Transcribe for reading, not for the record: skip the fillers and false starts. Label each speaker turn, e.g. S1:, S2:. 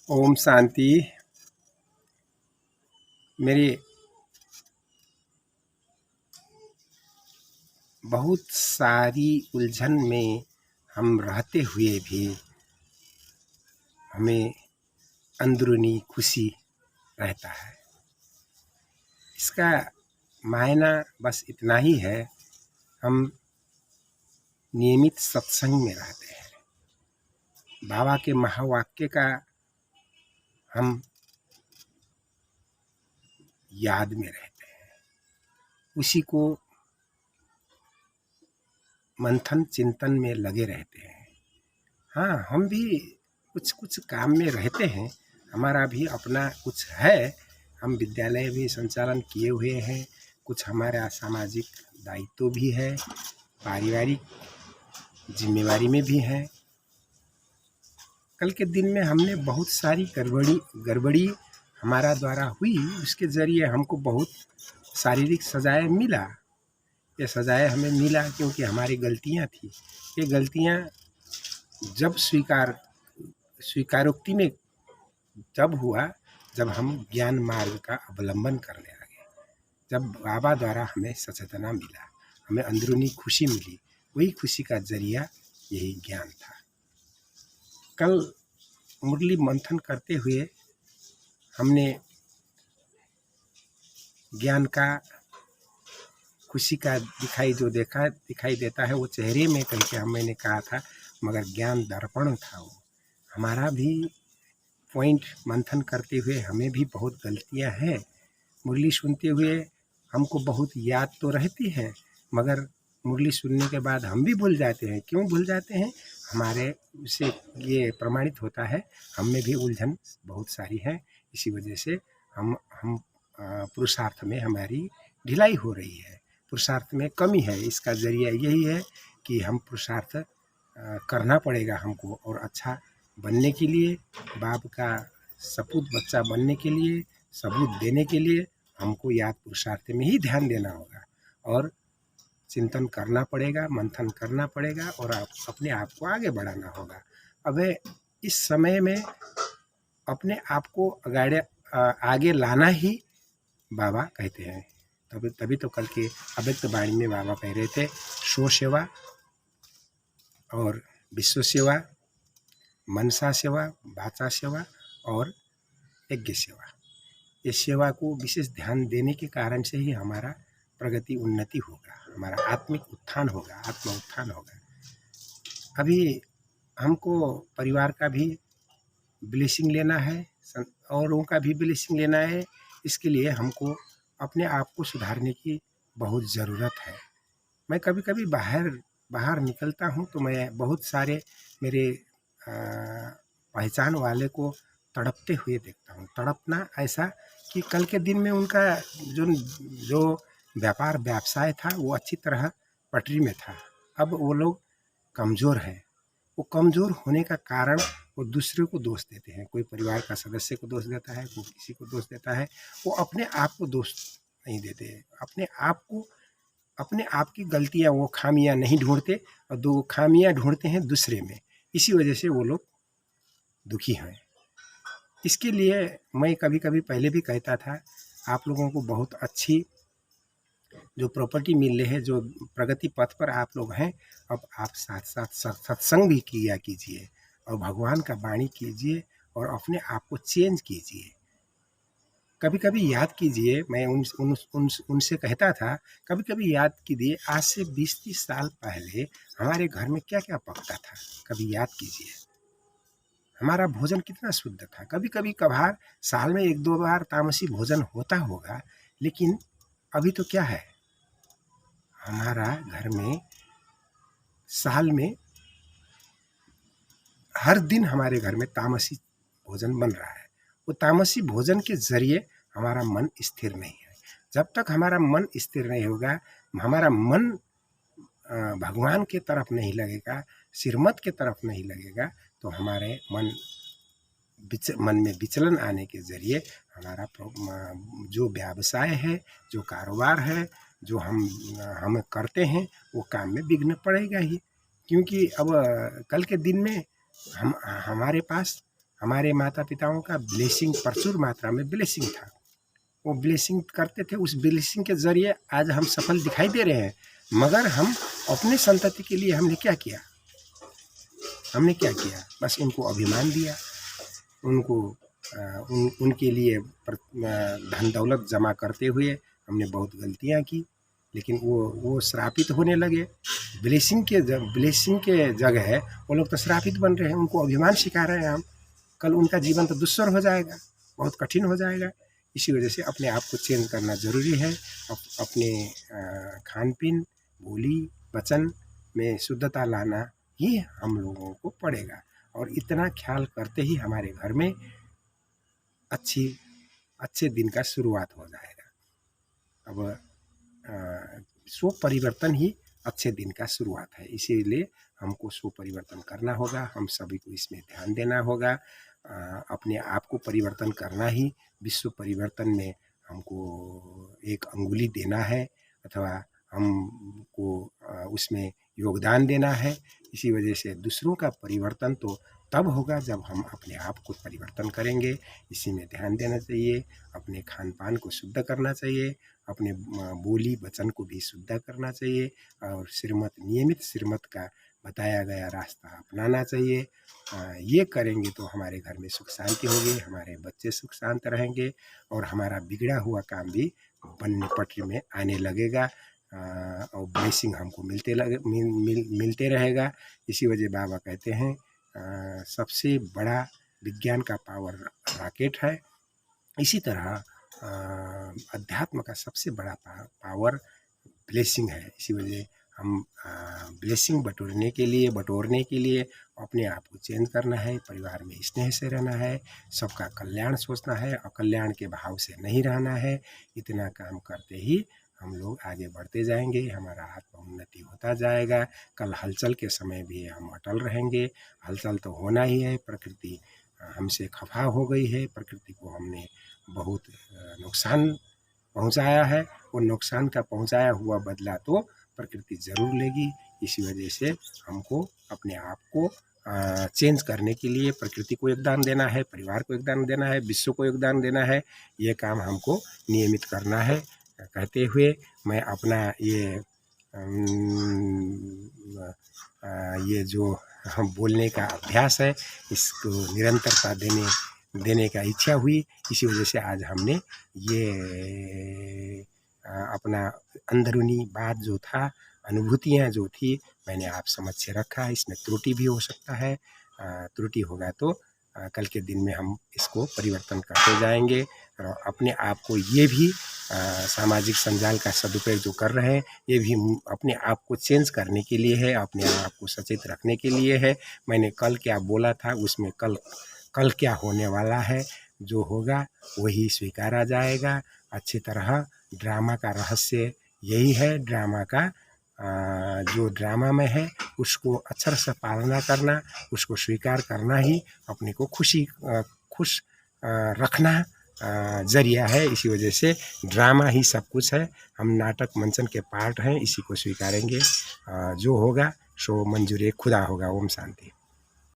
S1: ओम शांति। मेरी बहुत सारी उलझन में हम रहते हुए भी हमें अंदरूनी खुशी रहता है। इसका मायना बस इतना ही है, हम नियमित सत्संग में रहते हैं, बाबा के महावाक्य का हम याद में रहते हैं, उसी को मंथन चिंतन में लगे रहते हैं। हाँ, हम भी कुछ कुछ काम में रहते हैं, हमारा भी अपना कुछ है, हम विद्यालय भी संचालन किए हुए हैं, कुछ हमारा सामाजिक दायित्व भी है, पारिवारिक जिम्मेवारी में भी है। कल के दिन में हमने बहुत सारी गड़बड़ी हमारा द्वारा हुई, उसके ज़रिए हमको बहुत शारीरिक सजाए मिला। ये सजाए हमें मिला क्योंकि हमारी गलतियाँ थी। ये गलतियाँ जब स्वीकारोक्ति में जब हुआ, जब हम ज्ञान मार्ग का अवलंबन करने लगे, जब बाबा द्वारा हमें सचेतना मिला, हमें अंदरूनी खुशी मिली, वही खुशी का जरिया यही ज्ञान था। कल मुरली मंथन करते हुए हमने ज्ञान का खुशी का दिखाई देता है वो चेहरे में करके मैंने कहा था, मगर ज्ञान दर्पण था वो। हमारा भी पॉइंट मंथन करते हुए हमें भी बहुत गलतियां हैं। मुरली सुनते हुए हमको बहुत याद तो रहती है, मगर मुरली सुनने के बाद हम भी भूल जाते हैं। क्यों भूल जाते हैं? हमारे से ये प्रमाणित होता है हम में भी उलझन बहुत सारी है। इसी वजह से हम पुरुषार्थ में हमारी ढिलाई हो रही है, पुरुषार्थ में कमी है। इसका जरिया यही है कि हम पुरुषार्थ करना पड़ेगा हमको, और अच्छा बनने के लिए, बाप का सपूत बच्चा बनने के लिए, सबूत देने के लिए हमको याद पुरुषार्थ में ही ध्यान देना होगा, और चिंतन करना पड़ेगा, मंथन करना पड़ेगा, और अपने आप को आगे बढ़ाना होगा। अब इस समय में अपने आप को आगे लाना ही बाबा कहते हैं। तभी तो कल के अव्यक्त वाणी में बाबा कह रहे थे, शो सेवा और विश्व सेवा, मनसा सेवा, वाचा सेवा और यज्ञ सेवा। ये सेवा को विशेष ध्यान देने के कारण से ही हमारा प्रगति उन्नति होगा, हमारा आत्मिक उत्थान होगा, आत्म उत्थान होगा। अभी हमको परिवार का भी ब्लेसिंग लेना है, औरों का भी ब्लेसिंग लेना है। इसके लिए हमको अपने आप को सुधारने की बहुत ज़रूरत है। मैं कभी कभी बाहर निकलता हूँ तो मैं बहुत सारे मेरे पहचान वाले को तड़पते हुए देखता हूँ। तड़पना ऐसा कि कल के दिन में उनका जो व्यापार व्यवसाय था वो अच्छी तरह पटरी में था, अब वो लोग कमज़ोर हैं। वो कमज़ोर होने का कारण वो दूसरे को दोष देते हैं। कोई परिवार का सदस्य को दोष देता है, कोई किसी को दोष देता है। वो अपने आप को दोष नहीं देते, अपने आप की गलतियां, वो खामियां नहीं ढूंढते, और दो खामियां ढूंढते हैं दूसरे में। इसी वजह से वो लोग दुखी हैं। इसके लिए मैं कभी कभी पहले भी कहता था, आप लोगों को बहुत अच्छी जो प्रॉपर्टी मिल रही है, जो प्रगति पथ पर आप लोग हैं, अब आप साथ साथ सत्संग भी किया कीजिए, और भगवान का वाणी कीजिए, और अपने आप को चेंज कीजिए। कभी कभी याद कीजिए, मैं उनसे कहता था, कभी कभी याद कीजिए, आज से 20-30 साल पहले हमारे घर में क्या क्या पकता था। कभी याद कीजिए, हमारा भोजन कितना शुद्ध था। कभी कभी कभार साल में 1-2 बार तामसी भोजन होता होगा, लेकिन अभी तो क्या है, हमारा घर में साल में हर दिन हमारे घर में तामसी भोजन बन रहा है। वो तामसी भोजन के जरिए हमारा मन स्थिर नहीं है। जब तक हमारा मन स्थिर नहीं होगा, हमारा मन भगवान के तरफ नहीं लगेगा, श्रीमत के तरफ नहीं लगेगा, तो हमारे मन में विचलन आने के जरिए हमारा जो व्यवसाय है, जो कारोबार है, जो हम करते हैं, वो काम में विघ्न पड़ेगा ही। क्योंकि अब कल के दिन में हमारे पास हमारे माता पिताओं का ब्लेसिंग प्रचुर मात्रा में ब्लेसिंग था, वो ब्लेसिंग करते थे, उस ब्लेसिंग के ज़रिए आज हम सफल दिखाई दे रहे हैं। मगर हम अपने संतति के लिए हमने क्या किया, बस उनको अभिमान दिया, उनको उनके लिए धन दौलत जमा करते हुए हमने बहुत गलतियां की, लेकिन वो श्रापित होने लगे। ब्लेसिंग के जगह वो लोग तो श्रापित बन रहे हैं, उनको अभिमान सिखा रहे हैं हम। कल उनका जीवन तो दुस्सर हो जाएगा, बहुत कठिन हो जाएगा। इसी वजह से अपने आप को चेंज करना ज़रूरी है। अपने खान पीन, बोली, वचन में शुद्धता लाना ही हम लोगों को पड़ेगा, और इतना ख्याल करते ही हमारे घर में अच्छे दिन का शुरुआत हो जाएगा। अब स्व परिवर्तन ही अच्छे दिन का शुरुआत है, इसीलिए हमको स्व परिवर्तन करना होगा, हम सभी को इसमें ध्यान देना होगा। अपने आप को परिवर्तन करना ही विश्व परिवर्तन में हमको एक अंगुली देना है, अथवा हमको उसमें योगदान देना है। इसी वजह से दूसरों का परिवर्तन तो तब होगा जब हम अपने आप को परिवर्तन करेंगे। इसी में ध्यान देना चाहिए, अपने खान पान को शुद्ध करना चाहिए, अपने बोली वचन को भी शुद्ध करना चाहिए, और नियमित श्रीमत का बताया गया रास्ता अपनाना चाहिए। ये करेंगे तो हमारे घर में सुख शांति होगी, हमारे बच्चे सुख शांत रहेंगे, और हमारा बिगड़ा हुआ काम भी बनने पटरी में आने लगेगा, और ब्लेसिंग हमको मिलते रहेगा। इसी वजह बाबा कहते हैं सबसे बड़ा विज्ञान का पावर रॉकेट है, इसी तरह अध्यात्म का सबसे बड़ा पावर ब्लेसिंग है। इसी वजह हम ब्लेसिंग बटोरने के लिए अपने आप को चेंज करना है, परिवार में स्नेह से रहना है, सबका कल्याण सोचना है, अकल्याण के भाव से नहीं रहना है। इतना काम करते ही हम लोग आगे बढ़ते जाएंगे, हमारा आत्मोन्नति होता जाएगा। कल हलचल के समय भी हम अटल रहेंगे। हलचल तो होना ही है, प्रकृति हमसे खफा हो गई है, प्रकृति को हमने बहुत नुकसान पहुंचाया है। वो नुकसान का पहुंचाया हुआ बदला तो प्रकृति ज़रूर लेगी। इसी वजह से हमको अपने आप को चेंज करने के लिए प्रकृति को योगदान देना है, परिवार को योगदान देना है, विश्व को योगदान देना है। ये काम हमको नियमित करना है। कहते हुए मैं अपना ये जो हम बोलने का अभ्यास है, इसको निरंतरता देने का इच्छा हुई। इसी वजह से आज हमने ये अपना अंदरूनी बात जो था, अनुभूतियाँ जो थी, मैंने आप समक्ष रखा। इसमें त्रुटि भी हो सकता है, त्रुटि होगा तो कल के दिन में हम इसको परिवर्तन करते जाएंगे। और अपने आप को ये भी सामाजिक संजाल का सदुपयोग जो कर रहे हैं, ये भी अपने आप को चेंज करने के लिए है, अपने आप को सचेत रखने के लिए है। मैंने कल क्या बोला था, उसमें कल क्या होने वाला है, जो होगा वही स्वीकारा जाएगा। अच्छी तरह ड्रामा का रहस्य यही है, ड्रामा का जो ड्रामा में है उसको अक्षर से पालना करना, उसको स्वीकार करना ही अपने को खुश रखना जरिया है। इसी वजह से ड्रामा ही सब कुछ है, हम नाटक मंचन के पार्ट हैं, इसी को स्वीकारेंगे। जो होगा सो मंजूर खुदा होगा। ओम शांति।